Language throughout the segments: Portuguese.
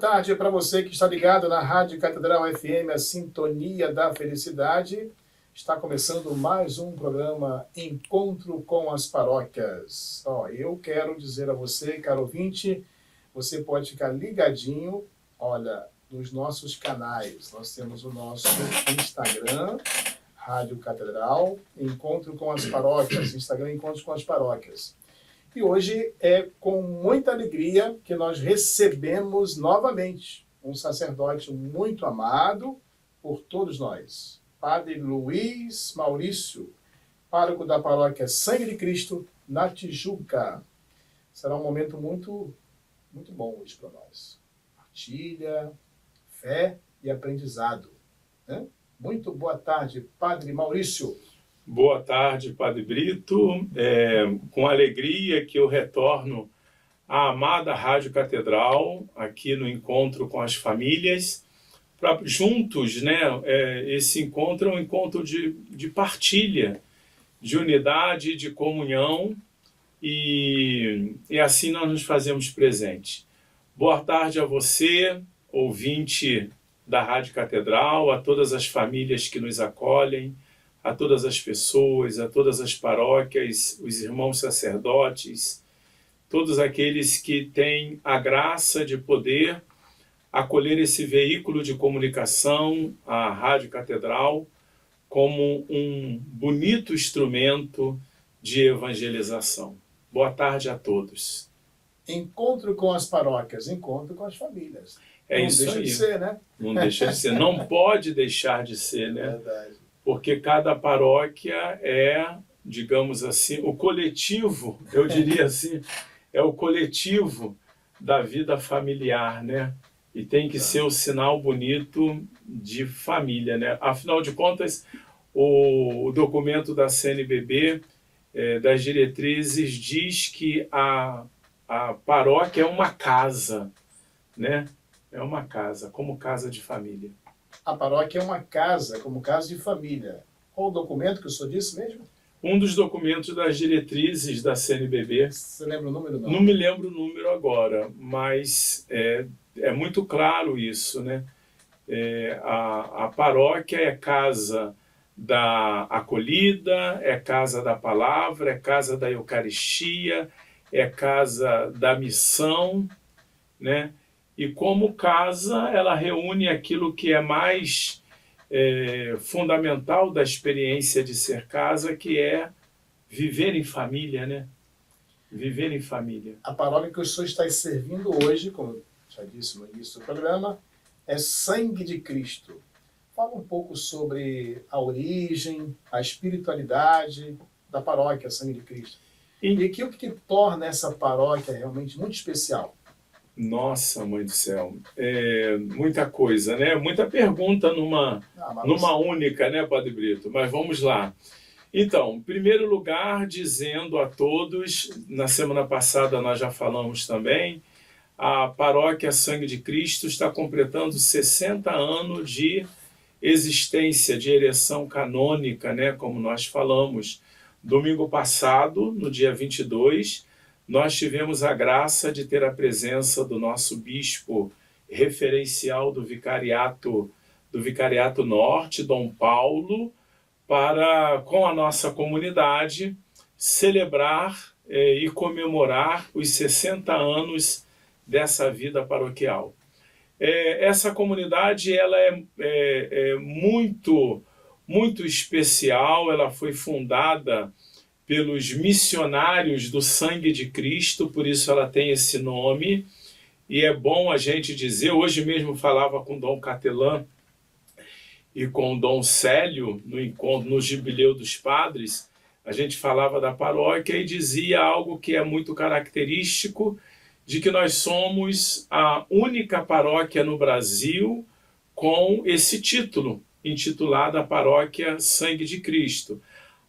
tarde para você que está ligado na Rádio Catedral FM, a Sintonia da Felicidade. Está começando mais um programa Encontro com as Paróquias. Eu quero dizer a você, caro ouvinte, você pode ficar ligadinho, olha, nos nossos canais. Nós temos o nosso Instagram, Rádio Catedral, Encontro com as Paróquias, Instagram Encontros com as Paróquias. E hoje é com muita alegria que nós recebemos novamente um sacerdote muito amado por todos nós, Padre Luiz Maurício, pároco da paróquia Sangue de Cristo, na Tijuca. Será um momento muito bom hoje para nós. Partilha, fé e aprendizado, né? Muito boa tarde, Padre Maurício. Boa tarde, Padre Brito. Com alegria que eu retorno à amada Rádio Catedral, aqui no Encontro com as Famílias, para juntos, né? Esse encontro é um encontro de partilha, de unidade, de comunhão, e assim nós nos fazemos presente. Boa tarde a você, ouvinte da Rádio Catedral, a todas as famílias que nos acolhem, a todas as pessoas, a todas as paróquias, os irmãos sacerdotes, todos aqueles que têm a graça de poder acolher esse veículo de comunicação, a Rádio Catedral, como um bonito instrumento de evangelização. Boa tarde a todos. Encontro com as paróquias, encontro com as famílias. Não isso deixa aí. De ser, né? Não deixa de ser, não pode deixar de ser, né? Verdade. Porque cada paróquia é, digamos assim, o coletivo, eu diria assim, é o coletivo da vida familiar, né? E tem que ser o sinal bonito de família, né? Afinal de contas, o documento da CNBB, das diretrizes, diz que a paróquia é uma casa, né? É uma casa, como casa de família. A paróquia é uma casa, como casa de família. Qual o documento que o senhor disse mesmo? Um dos documentos das diretrizes da CNBB. Você lembra o número? Não me lembro o número agora, mas é muito claro isso, né? A paróquia é casa da acolhida, é casa da palavra, é casa da Eucaristia, é casa da missão, né? E como casa, ela reúne aquilo que é mais fundamental da experiência de ser casa, que é viver em família, né? Viver em família. A paróquia que o senhor está servindo hoje, como já disse no início do programa, é Sangue de Cristo. Fala um pouco sobre a origem, a espiritualidade da paróquia Sangue de Cristo. E o que torna essa paróquia realmente muito especial? Nossa, Mãe do Céu, muita coisa, né? Muita pergunta numa única, né, Padre Brito? Mas vamos lá. Então, em primeiro lugar, dizendo a todos, na semana passada nós já falamos também, a paróquia Sangue de Cristo está completando 60 anos de existência, de ereção canônica, né, como nós falamos. Domingo passado, no dia 22, nós tivemos a graça de ter a presença do nosso bispo referencial do Vicariato Norte, Dom Paulo, para, com a nossa comunidade, celebrar e comemorar os 60 anos dessa vida paroquial. Essa comunidade ela é muito especial, ela foi fundada pelos missionários do Sangue de Cristo, por isso ela tem esse nome, e é bom a gente dizer, hoje mesmo falava com Dom Catelã e com Dom Célio, no Jubileu dos Padres, a gente falava da paróquia e dizia algo que é muito característico, de que nós somos a única paróquia no Brasil com esse título, intitulada Paróquia Sangue de Cristo.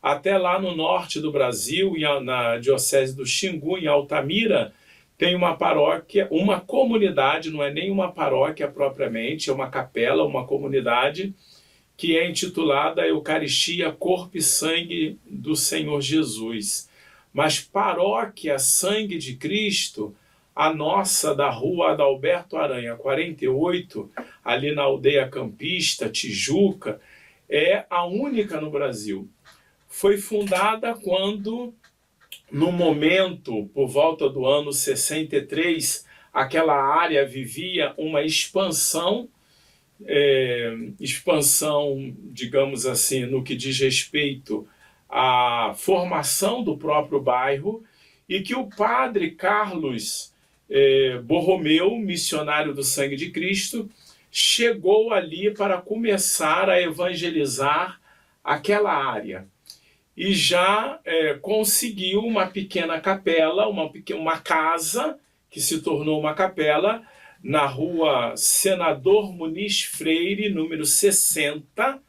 Até lá no norte do Brasil, na diocese do Xingu, em Altamira, tem uma paróquia, uma comunidade, não é nem uma paróquia propriamente, é uma capela, uma comunidade, que é intitulada Eucaristia, Corpo e Sangue do Senhor Jesus. Mas Paróquia Sangue de Cristo, A nossa, da rua Adalberto Aranha, 48, ali na aldeia campista, Tijuca, é a única no Brasil. Foi fundada quando, no momento, por volta do ano 63, aquela área vivia uma expansão, digamos assim, no que diz respeito à formação do próprio bairro, e que o padre Carlos Borromeu, missionário do Sangue de Cristo, chegou ali para começar a evangelizar aquela área. E já conseguiu uma pequena capela, uma casa, que se tornou uma capela, na rua Senador Muniz Freire, número 60,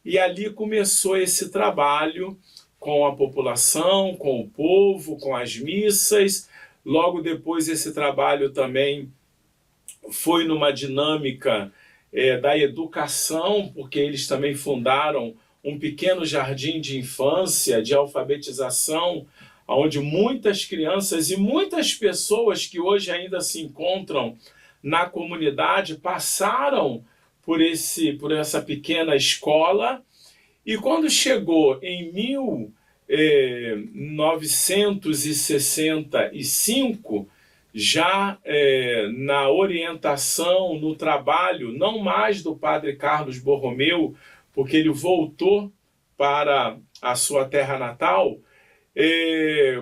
e ali começou esse trabalho com a população, com o povo, com as missas. Logo depois esse trabalho também foi numa dinâmica da educação, porque eles também fundaram um pequeno jardim de infância, de alfabetização, onde muitas crianças e muitas pessoas que hoje ainda se encontram na comunidade passaram por essa pequena escola. E quando chegou em 1965, já na orientação, no trabalho, não mais do padre Carlos Borromeu, porque ele voltou para a sua terra natal,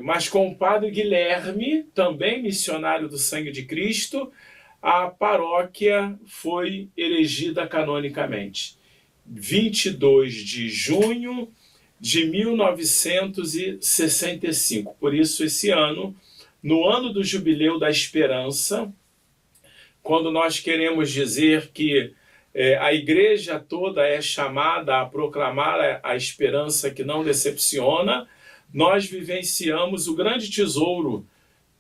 mas com o padre Guilherme, também missionário do Sangue de Cristo, a paróquia foi erigida canonicamente. 22 de junho de 1965. Por isso, esse ano, no ano do Jubileu da Esperança, quando nós queremos dizer que a igreja toda é chamada a proclamar a esperança que não decepciona, nós vivenciamos o grande tesouro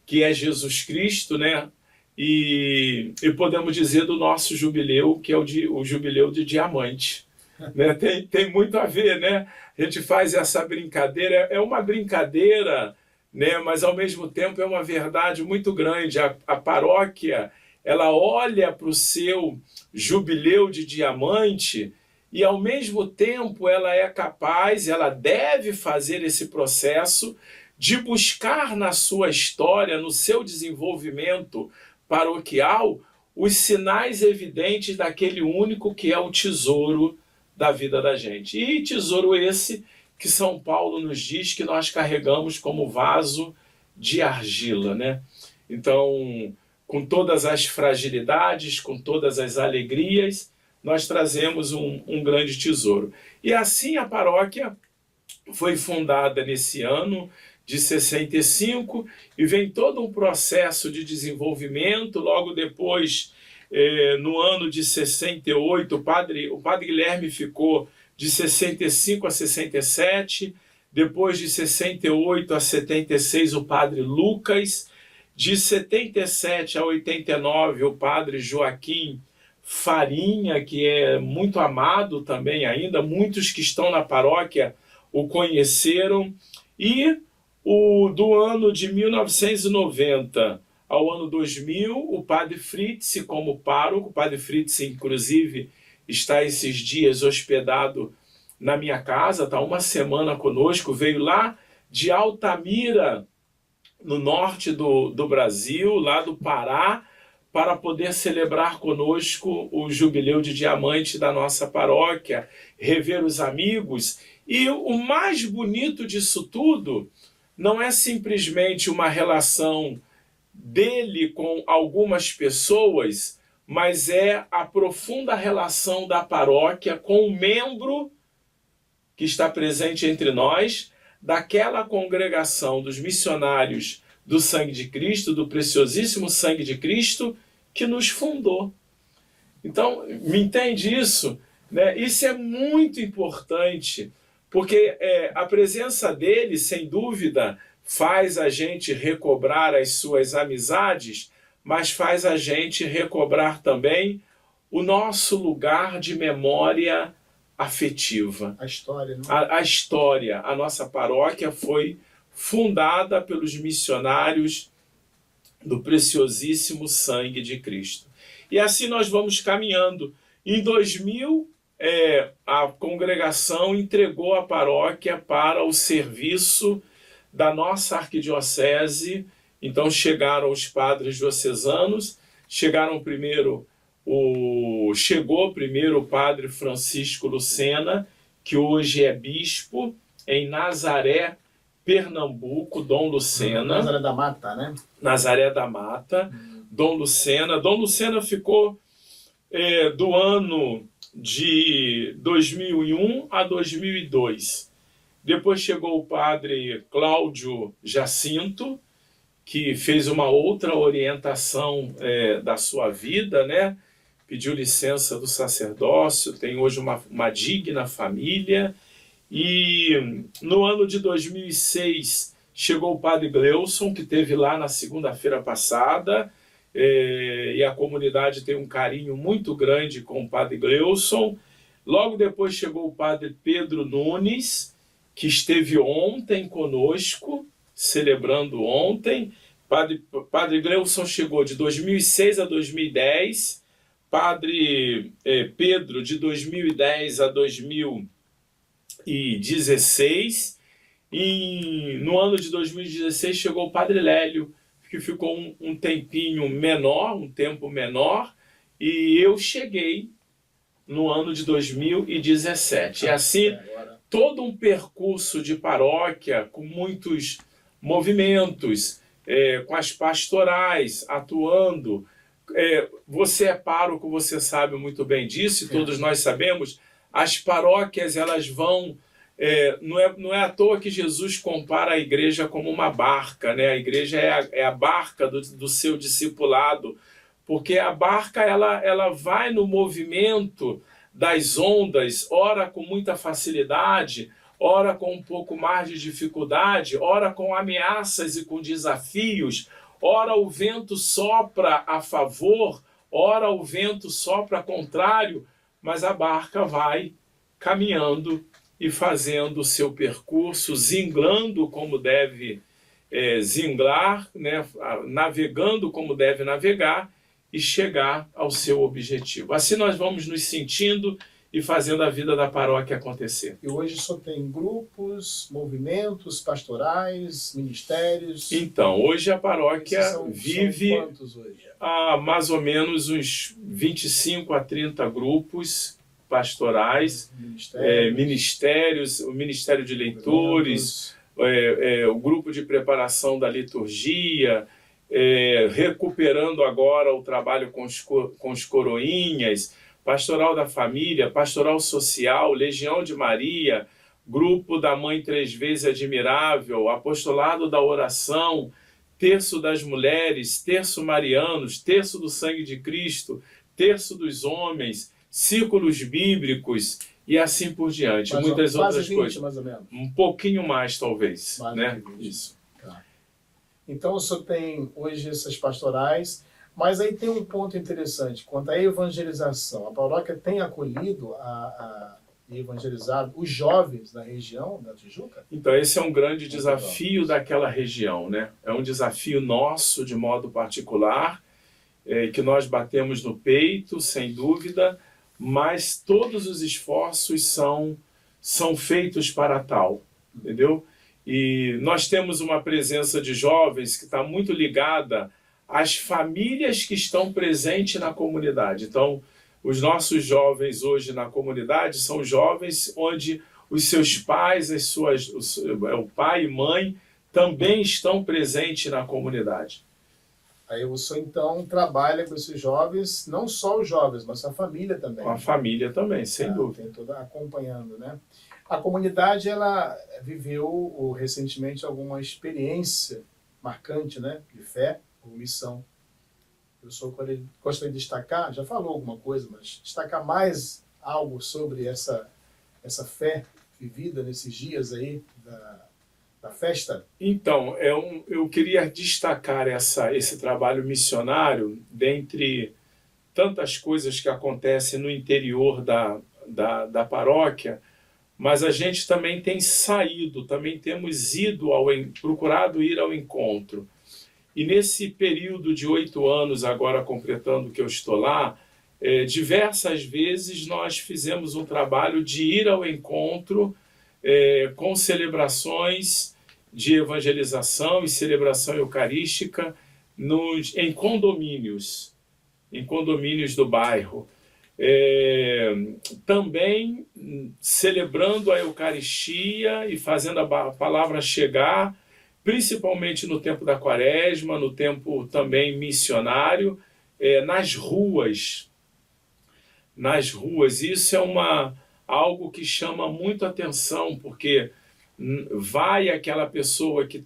que é Jesus Cristo, né? E podemos dizer do nosso jubileu, que é o jubileu de diamante. Né? Tem muito a ver, né? A gente faz essa brincadeira, é uma brincadeira, né? Mas ao mesmo tempo é uma verdade muito grande. A paróquia, ela olha para o seu jubileu de diamante e ao mesmo tempo ela é capaz, ela deve fazer esse processo de buscar na sua história, no seu desenvolvimento paroquial, os sinais evidentes daquele único que é o tesouro da vida da gente. E tesouro esse que São Paulo nos diz que nós carregamos como vaso de argila, né? Então, com todas as fragilidades, com todas as alegrias, nós trazemos um grande tesouro. E assim a paróquia foi fundada nesse ano de 65 e vem todo um processo de desenvolvimento. Logo depois, no ano de 68, o padre Guilherme ficou de 65 a 67, depois de 68 a 76 o padre Lucas, de 77 a 89 o padre Joaquim Farinha, que é muito amado também ainda, muitos que estão na paróquia o conheceram, e do ano de 1990 ao ano 2000, o padre Fritz como pároco. O padre Fritz, inclusive, está esses dias hospedado na minha casa, está uma semana conosco, veio lá de Altamira, no norte do Brasil, lá do Pará, para poder celebrar conosco o jubileu de diamante da nossa paróquia, rever os amigos. E o mais bonito disso tudo não é simplesmente uma relação dele com algumas pessoas, mas é a profunda relação da paróquia com o membro que está presente entre nós, daquela congregação dos missionários do Sangue de Cristo, do preciosíssimo Sangue de Cristo, que nos fundou. Então, me entende isso? Né? Isso é muito importante, porque a presença dele, sem dúvida, faz a gente recobrar as suas amizades, mas faz a gente recobrar também o nosso lugar de memória afetiva. A história, né? A história. A nossa paróquia foi fundada pelos missionários do preciosíssimo sangue de Cristo. E assim nós vamos caminhando. Em 2000, a congregação entregou a paróquia para o serviço da nossa arquidiocese. Então chegaram os padres diocesanos, chegou primeiro o padre Francisco Lucena, que hoje é bispo em Nazaré, Pernambuco, Dom Lucena. Nazaré da Mata, né? Nazaré da Mata, Dom Lucena. Dom Lucena ficou do ano de 2001 a 2002. Depois chegou o padre Cláudio Jacinto, que fez uma outra orientação da sua vida, né? Pediu licença do sacerdócio, tem hoje uma digna família. E no ano de 2006 chegou o padre Gleuson, que esteve lá na segunda-feira passada, e a comunidade tem um carinho muito grande com o padre Gleuson. Logo depois chegou o padre Pedro Nunes, que esteve ontem conosco, celebrando ontem. Padre Gleuson chegou de 2006 a 2010, padre Pedro de 2010 a 2016, e no ano de 2016 chegou o padre Lélio, que ficou um tempinho menor, um tempo menor, e eu cheguei no ano de 2017. E assim, todo um percurso de paróquia com muitos movimentos, com as pastorais atuando. Você é pároco, você sabe muito bem disso, e todos nós sabemos. As paróquias, elas vão... não é à toa que Jesus compara a igreja como uma barca, né? A igreja é a barca do seu discipulado, porque a barca ela vai no movimento das ondas, ora com muita facilidade, ora com um pouco mais de dificuldade, ora com ameaças e com desafios, ora o vento sopra a favor, ora o vento sopra contrário, mas a barca vai caminhando e fazendo o seu percurso, zinglando como deve zinglar, né? Navegando como deve navegar e chegar ao seu objetivo. Assim nós vamos nos sentindo e fazendo a vida da paróquia acontecer. E hoje só tem grupos, movimentos pastorais, ministérios? Então, hoje a paróquia vive são quantos hoje? Há mais ou menos uns 25 a 30 grupos pastorais, ministérios, o Ministério de Leitores, o grupo de preparação da liturgia, recuperando agora o trabalho com os coroinhas, pastoral da família, pastoral social, Legião de Maria, grupo da Mãe Três Vezes Admirável, apostolado da oração, terço das mulheres, terço marianos, terço do sangue de Cristo, terço dos homens, círculos bíblicos e assim por diante. Muitas outras coisas. Mais ou menos. Um pouquinho mais, talvez. Mais né? Isso. Tá. Então, o senhor tem hoje essas pastorais, mas aí tem um ponto interessante, quanto à evangelização. A paróquia tem acolhido e evangelizado os jovens da região da Tijuca? Então, esse é um grande desafio daquela região, né? É um desafio nosso, de modo particular, que nós batemos no peito, sem dúvida, mas todos os esforços são feitos para tal, entendeu? E nós temos uma presença de jovens que está muito ligada às famílias que estão presentes na comunidade. Então, os nossos jovens hoje na comunidade são jovens onde os seus pais, o pai e mãe também estão presentes na comunidade. Aí o senhor, então, trabalha com esses jovens, não só os jovens, mas a família também. Com a família também, sem dúvida. Tem toda acompanhando, né? A comunidade, ela viveu recentemente alguma experiência marcante, né? De fé ou missão. Eu gostaria de destacar, já falou alguma coisa, mas destacar mais algo sobre essa fé vivida nesses dias aí da festa? Então, eu queria destacar esse trabalho missionário dentre tantas coisas que acontecem no interior da paróquia, mas a gente também tem saído, também temos procurado ir ao encontro. E nesse período de 8 anos, agora completando que eu estou lá, diversas vezes nós fizemos um trabalho de ir ao encontro com celebrações de evangelização e celebração eucarística em condomínios do bairro. Também celebrando a Eucaristia e fazendo a palavra chegar, principalmente no tempo da Quaresma, no tempo também missionário, nas ruas. Isso é algo que chama muito atenção, porque vai aquela pessoa que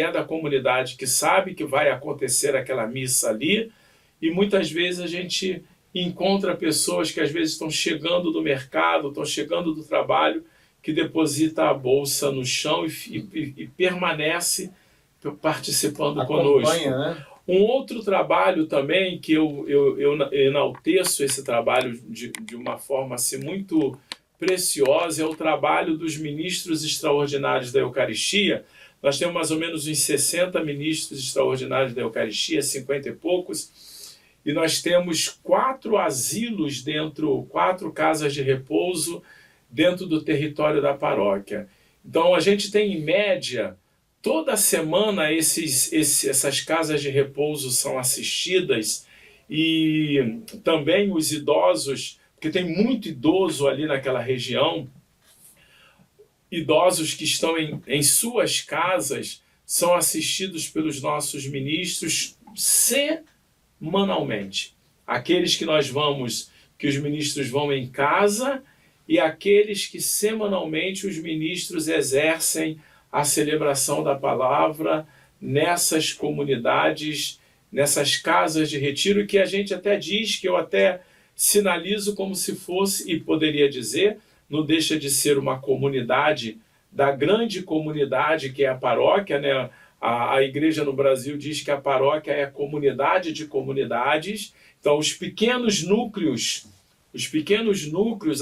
é da comunidade, que sabe que vai acontecer aquela missa ali, e muitas vezes a gente encontra pessoas que às vezes estão chegando do mercado, estão chegando do trabalho, que deposita a bolsa no chão e permanece participando conosco. Né? Um outro trabalho também, que eu enalteço esse trabalho de uma forma assim, muito preciosa, é o trabalho dos ministros extraordinários da Eucaristia. Nós temos mais ou menos uns 60 ministros extraordinários da Eucaristia, 50 e poucos, e nós temos 4 asilos 4 casas de repouso dentro do território da paróquia. Então a gente tem em média, toda semana essas casas de repouso são assistidas, e também os idosos, porque tem muito idoso ali naquela região, idosos que estão em suas casas são assistidos pelos nossos ministros semanalmente. Aqueles que os ministros vão em casa, e aqueles que semanalmente os ministros exercem a celebração da palavra nessas comunidades, nessas casas de retiro, que a gente até diz, que eu até sinalizo como se fosse, e poderia dizer, não deixa de ser uma comunidade da grande comunidade que é a paróquia, né? A igreja no Brasil diz que a paróquia é a comunidade de comunidades. Então, os pequenos núcleos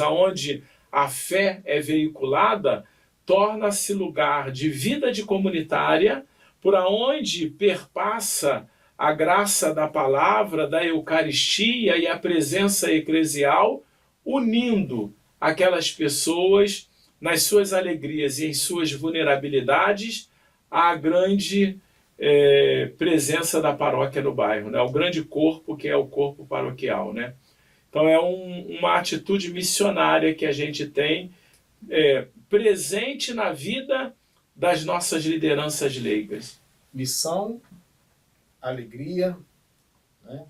aonde a fé é veiculada, torna-se lugar de vida de comunitária, por onde perpassa a graça da palavra, da Eucaristia e a presença eclesial, unindo aquelas pessoas nas suas alegrias e em suas vulnerabilidades à grande presença da paróquia no bairro, né? O grande corpo, que é o corpo paroquial, né? Então é uma atitude missionária que a gente tem presente na vida das nossas lideranças leigas. Missão, alegria, né?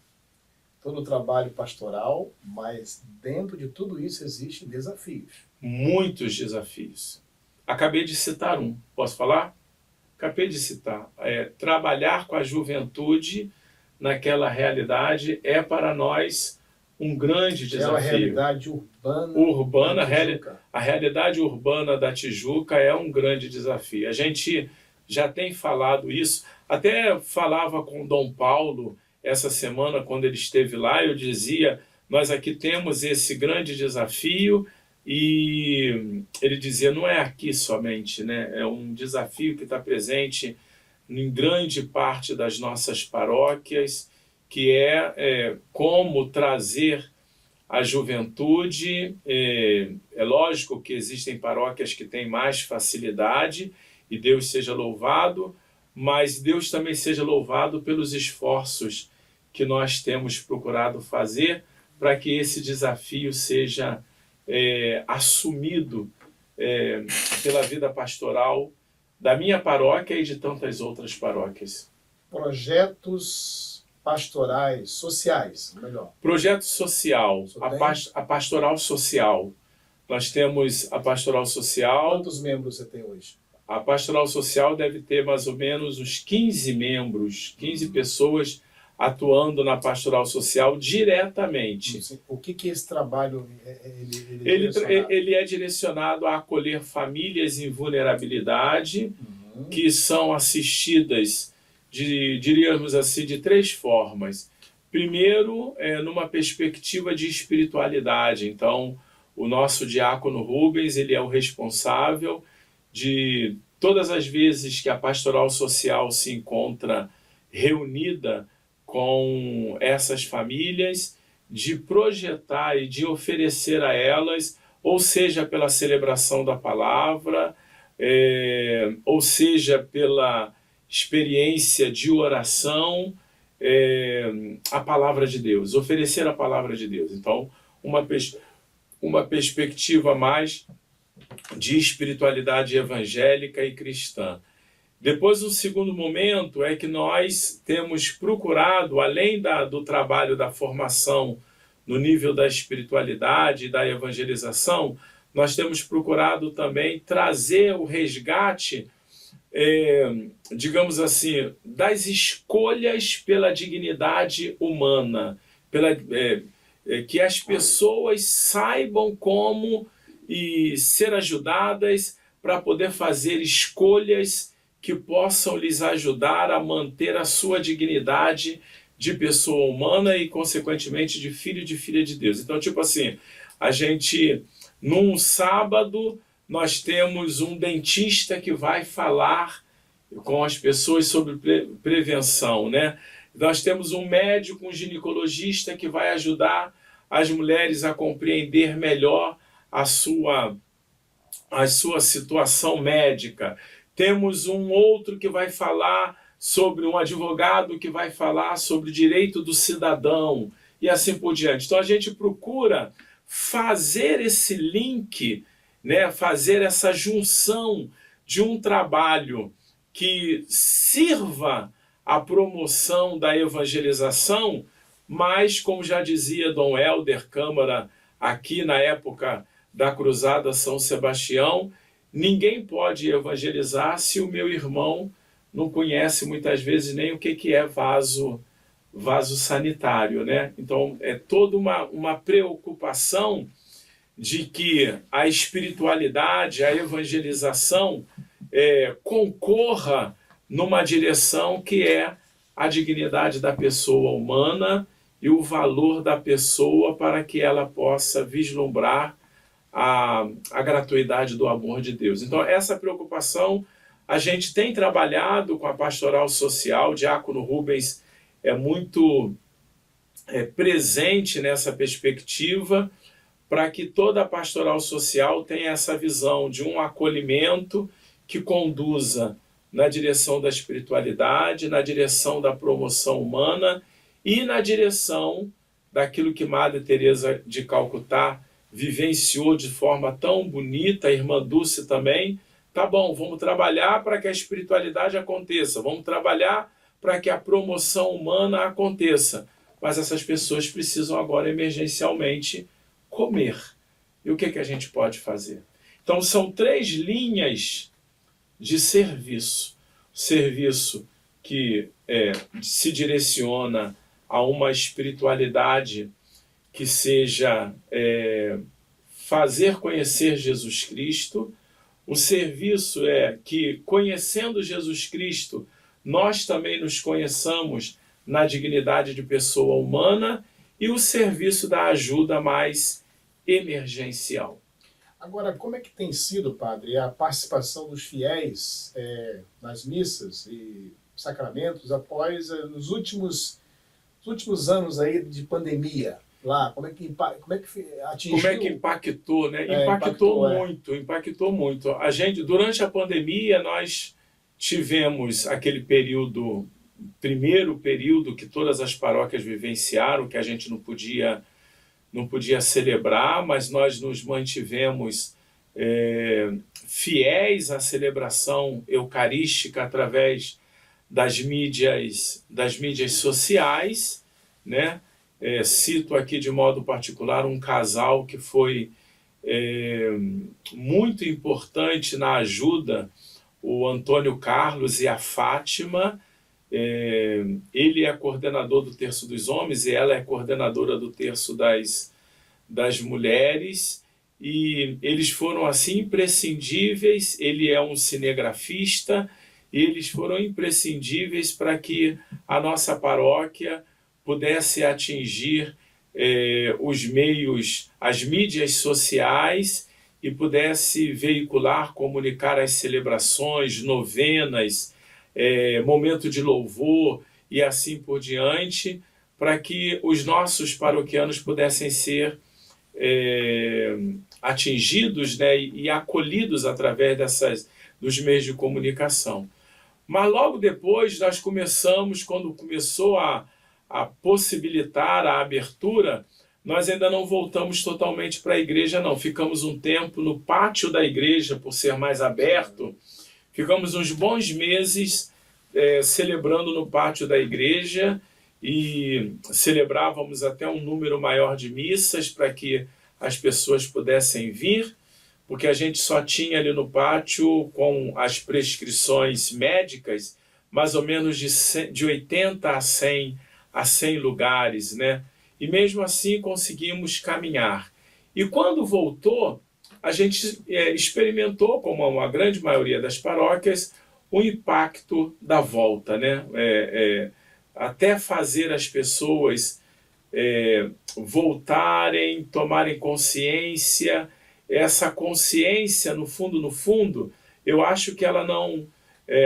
Todo o trabalho pastoral, mas dentro de tudo isso existem desafios. Muitos desafios. Acabei de citar um. Posso falar? Acabei de citar. Trabalhar com a juventude naquela realidade é para nós um grande desafio. É a realidade urbana a realidade urbana da Tijuca é um grande desafio. A gente já tem falado isso. Até falava com Dom Paulo essa semana, quando ele esteve lá, eu dizia, nós aqui temos esse grande desafio, e ele dizia, não é aqui somente, né? É um desafio que está presente em grande parte das nossas paróquias, que é como trazer a juventude. É lógico que existem paróquias que têm mais facilidade, e Deus seja louvado, mas Deus também seja louvado pelos esforços que nós temos procurado fazer para que esse desafio seja assumido pela vida pastoral da minha paróquia e de tantas outras paróquias. Projetos pastorais, sociais, melhor. Projeto social, a pastoral social. Nós temos a pastoral social... Quantos membros você tem hoje? A pastoral social deve ter mais ou menos uns 15 membros, 15 pessoas atuando na pastoral diretamente. O que é esse trabalho? Ele é direcionado a acolher famílias em vulnerabilidade, que são assistidas, diríamos assim, de 3 formas. Primeiro, numa perspectiva de espiritualidade. Então, o nosso diácono Rubens, ele é o responsável de todas as vezes que a pastoral social se encontra reunida com essas famílias, de projetar e de oferecer a elas, ou seja, pela celebração da palavra, ou seja, pela experiência de oração, a palavra de Deus, oferecer a palavra de Deus. Então, uma perspectiva mais de espiritualidade evangélica e cristã. Depois, o segundo momento é que nós temos procurado, além do trabalho da formação no nível da espiritualidade e da evangelização, nós temos procurado também trazer o resgate, digamos assim, das escolhas pela dignidade humana, que as pessoas saibam como ser ajudadas para poder fazer escolhas que possam lhes ajudar a manter a sua dignidade de pessoa humana e, consequentemente, de filho e de filha de Deus. Então, tipo assim, a gente, num sábado, nós temos um dentista que vai falar com as pessoas sobre prevenção, né? Nós temos um médico, um ginecologista que vai ajudar as mulheres a compreender melhor a sua situação médica. Temos um outro que vai falar sobre um advogado que vai falar sobre o direito do cidadão e assim por diante. Então a gente procura fazer esse link, né, fazer essa junção de um trabalho que sirva à promoção da evangelização, mas, como já dizia Dom Helder Câmara aqui na época da Cruzada São Sebastião, ninguém pode evangelizar se o meu irmão não conhece muitas vezes nem o que é vaso sanitário, né? Então é toda uma preocupação de que a espiritualidade, a evangelização concorra numa direção que é a dignidade da pessoa humana e o valor da pessoa para que ela possa vislumbrar a gratuidade do amor de Deus. Então, essa preocupação a gente tem trabalhado com a pastoral social. O diácono Rubens é muito presente nessa perspectiva para que toda a pastoral social tenha essa visão de um acolhimento que conduza na direção da espiritualidade, na direção da promoção humana e na direção daquilo que Madre Teresa de Calcutá vivenciou de forma tão bonita, a irmã Dulce também. Tá bom, vamos trabalhar para que a espiritualidade aconteça, vamos trabalhar para que a promoção humana aconteça, mas essas pessoas precisam agora emergencialmente comer. E o que a gente pode fazer? Então são 3 linhas de serviço. Serviço que se direciona a uma espiritualidade que seja fazer conhecer Jesus Cristo. O serviço que, conhecendo Jesus Cristo, nós também nos conheçamos na dignidade de pessoa humana, e o serviço da ajuda mais emergencial. Agora, como é que tem sido, padre, a participação dos fiéis nas missas e sacramentos após nos últimos anos aí de pandemia? Lá, como é que atingiu? Como é que impactou, né? Impactou muito. A gente, durante a pandemia, nós tivemos aquele primeiro período que todas as paróquias vivenciaram, que a gente não podia celebrar, mas nós nos mantivemos fiéis à celebração eucarística através das mídias sociais, né? Cito aqui de modo particular um casal que foi muito importante na ajuda, o Antônio Carlos e a Fátima. Ele é coordenador do Terço dos Homens e ela é coordenadora do Terço das Mulheres, e eles foram assim imprescindíveis. Ele é um cinegrafista e eles foram imprescindíveis para que a nossa paróquia pudesse atingir os meios, as mídias sociais, e pudesse veicular, comunicar as celebrações, novenas, momento de louvor e assim por diante, para que os nossos paroquianos pudessem ser atingidos, né, e acolhidos através dos meios de comunicação. Mas logo depois nós quando começou a possibilitar a abertura, nós ainda não voltamos totalmente para a igreja, não. Ficamos um tempo no pátio da igreja, por ser mais aberto. Ficamos uns bons meses celebrando no pátio da igreja e celebrávamos até um número maior de missas para que as pessoas pudessem vir, porque a gente só tinha ali no pátio, com as prescrições médicas, mais ou menos de 80 a 100 lugares, né? E mesmo assim conseguimos caminhar. E quando voltou, a gente experimentou, como a grande maioria das paróquias, o impacto da volta, né? Até fazer as pessoas voltarem, tomarem consciência. Essa consciência, no fundo, eu acho que ela não...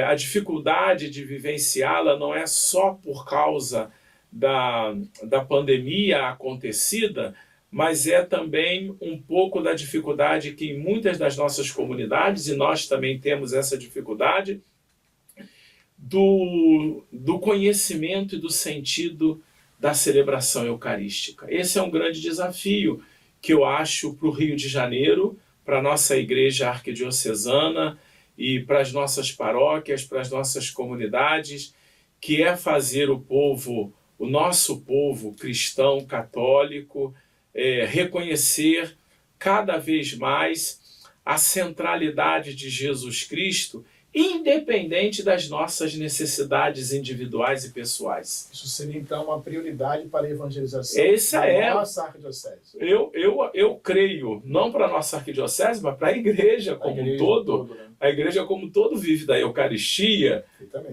a dificuldade de vivenciá-la não é só por causa da pandemia acontecida, mas é também um pouco da dificuldade que em muitas das nossas comunidades, e nós também temos essa dificuldade, do conhecimento e do sentido da celebração eucarística. Esse é um grande desafio que eu acho para o Rio de Janeiro, para a nossa igreja arquidiocesana e para as nossas paróquias, para as nossas comunidades, que é fazer o nosso povo cristão católico, reconhecer cada vez mais a centralidade de Jesus Cristo, independente das nossas necessidades individuais e pessoais. Isso seria, então, uma prioridade para a evangelização da nossa arquidiocese. Eu creio, não para a nossa arquidiocese, mas para a igreja como um todo. Né? A igreja como um todo vive da Eucaristia,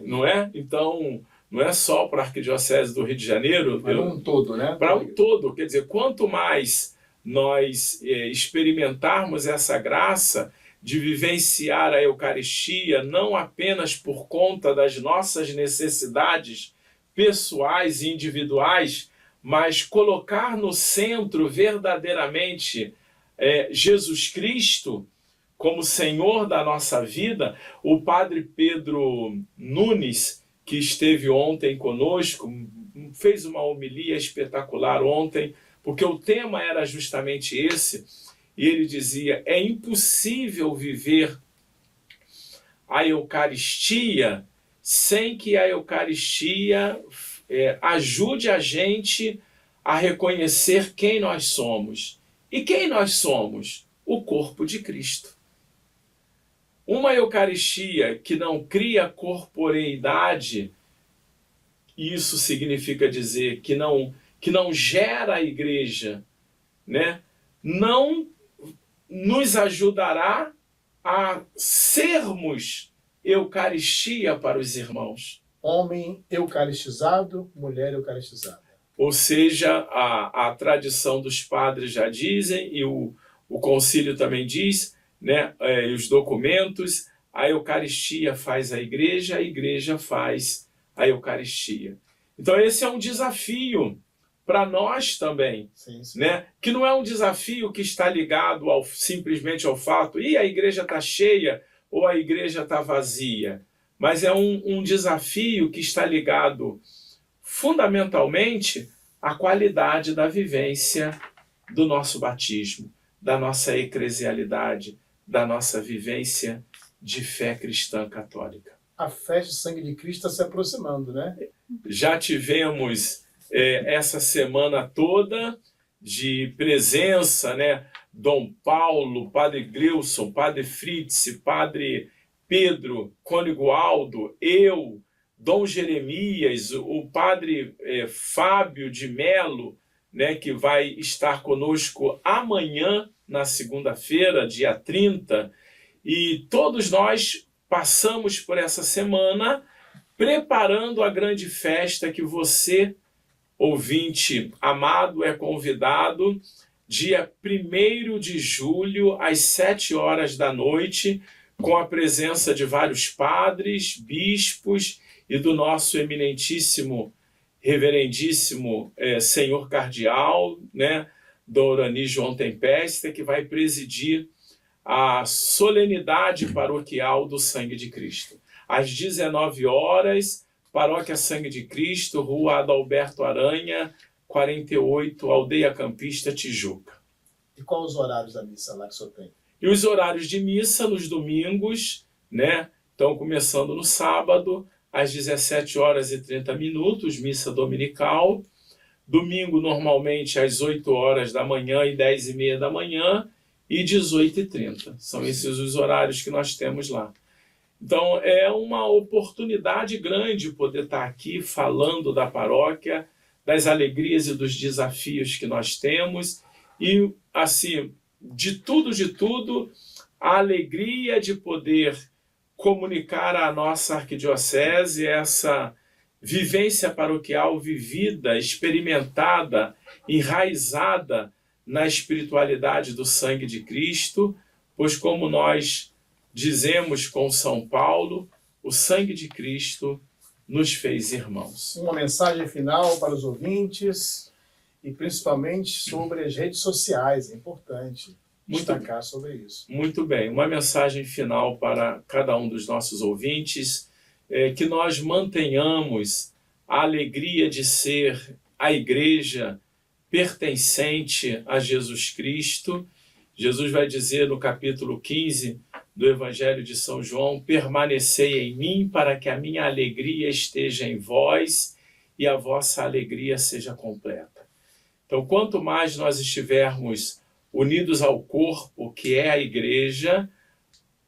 não é? Então, não é só para a arquidiocese do Rio de Janeiro. Para um todo, né? Para um todo. Quer dizer, quanto mais nós experimentarmos essa graça de vivenciar a Eucaristia, não apenas por conta das nossas necessidades pessoais e individuais, mas colocar no centro verdadeiramente Jesus Cristo como Senhor da nossa vida. O padre Pedro Nunes, que esteve ontem conosco, fez uma homilia espetacular ontem, porque o tema era justamente esse. E ele dizia, é impossível viver a Eucaristia sem que a Eucaristia ajude a gente a reconhecer quem nós somos. E quem nós somos? O corpo de Cristo. Uma Eucaristia que não cria corporeidade, isso significa dizer que não gera a igreja, né? Não nos ajudará a sermos Eucaristia para os irmãos. Homem eucaristizado, mulher eucaristizada. Ou seja, a tradição dos padres já dizem, e o concílio também diz, né, e os documentos, a Eucaristia faz a igreja faz a Eucaristia. Então esse é um desafio para nós também, sim, sim. Né? Que não é um desafio que está ligado simplesmente ao fato a igreja está cheia ou a igreja está vazia, mas é um desafio que está ligado fundamentalmente à qualidade da vivência do nosso batismo, da nossa eclesialidade, da nossa vivência de fé cristã católica. A festa de sangue de Cristo está se aproximando, né? Já tivemos essa semana toda de presença, né? Dom Paulo, Padre Gleuson, Padre Fritz, Padre Pedro, Cônego Aldo, eu, Dom Jeremias, o Padre Fábio de Melo, né? Que vai estar conosco amanhã, na segunda-feira, dia 30, e todos nós passamos por essa semana preparando a grande festa que você, ouvinte amado, é convidado, dia 1º de julho, às 7 horas da noite, com a presença de vários padres, bispos e do nosso eminentíssimo, reverendíssimo senhor cardeal, né, Dom Urani João Tempesta, que vai presidir a solenidade paroquial do Sangue de Cristo. Às 19 horas, Paróquia Sangue de Cristo, Rua Adalberto Aranha, 48, Aldeia Campista, Tijuca. E quais os horários da missa lá que o senhor tem? E os horários de missa nos domingos, né? Estão começando no sábado, às 17 horas e 30 minutos, missa dominical. Domingo, normalmente, às 8 horas da manhã e 10 e meia da manhã, e 18h30. São esses os horários que nós temos lá. Então, é uma oportunidade grande poder estar aqui falando da paróquia, das alegrias e dos desafios que nós temos. E, assim, de tudo, a alegria de poder comunicar à nossa arquidiocese essa vivência paroquial vivida, experimentada, enraizada na espiritualidade do sangue de Cristo, pois como nós dizemos com São Paulo, o sangue de Cristo nos fez irmãos. Uma mensagem final para os ouvintes e principalmente sobre as redes sociais, é importante destacar sobre isso. Muito bem, uma mensagem final para cada um dos nossos ouvintes, que nós mantenhamos a alegria de ser a igreja pertencente a Jesus Cristo. Jesus vai dizer no capítulo 15 do Evangelho de São João: permanecei em mim para que a minha alegria esteja em vós e a vossa alegria seja completa. Então, quanto mais nós estivermos unidos ao corpo, que é a igreja,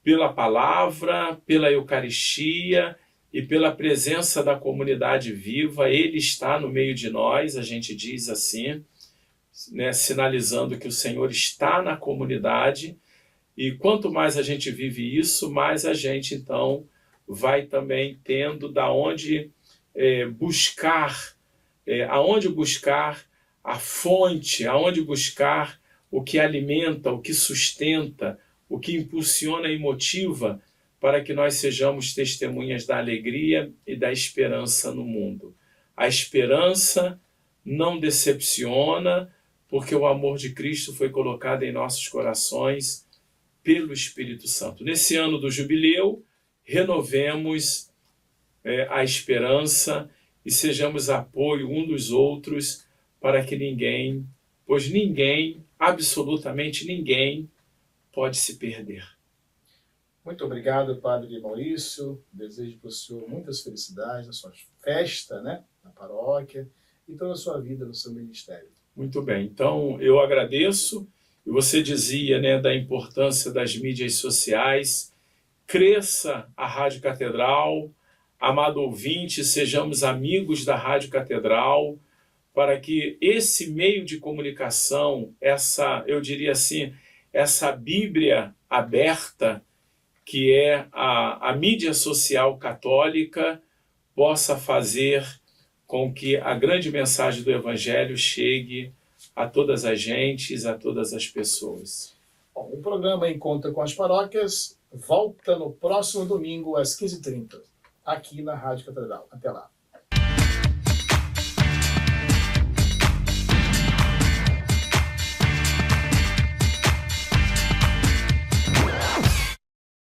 pela palavra, pela Eucaristia e pela presença da comunidade viva, ele está no meio de nós, a gente diz assim, né, sinalizando que o Senhor está na comunidade, e quanto mais a gente vive isso, mais a gente, então, vai também tendo da onde buscar, aonde buscar a fonte, aonde buscar o que alimenta, o que sustenta, o que impulsiona e motiva para que nós sejamos testemunhas da alegria e da esperança no mundo. A esperança não decepciona, porque o amor de Cristo foi colocado em nossos corações pelo Espírito Santo. Nesse ano do jubileu, renovemos a esperança e sejamos apoio um dos outros para que ninguém, pois ninguém, absolutamente ninguém, pode se perder. Muito obrigado, Padre Maurício. Desejo para o senhor muitas felicidades na sua festa, né, na paróquia, e toda a sua vida no seu ministério. Muito bem. Então, eu agradeço. E você dizia, né, da importância das mídias sociais. Cresça a Rádio Catedral. Amado ouvinte, sejamos amigos da Rádio Catedral, para que esse meio de comunicação, eu diria assim, essa Bíblia aberta, que é a mídia social católica, possa fazer com que a grande mensagem do Evangelho chegue a todas as gentes, a todas as pessoas. Bom, o programa Encontro com as Paróquias volta no próximo domingo às 15h30, aqui na Rádio Catedral. Até lá.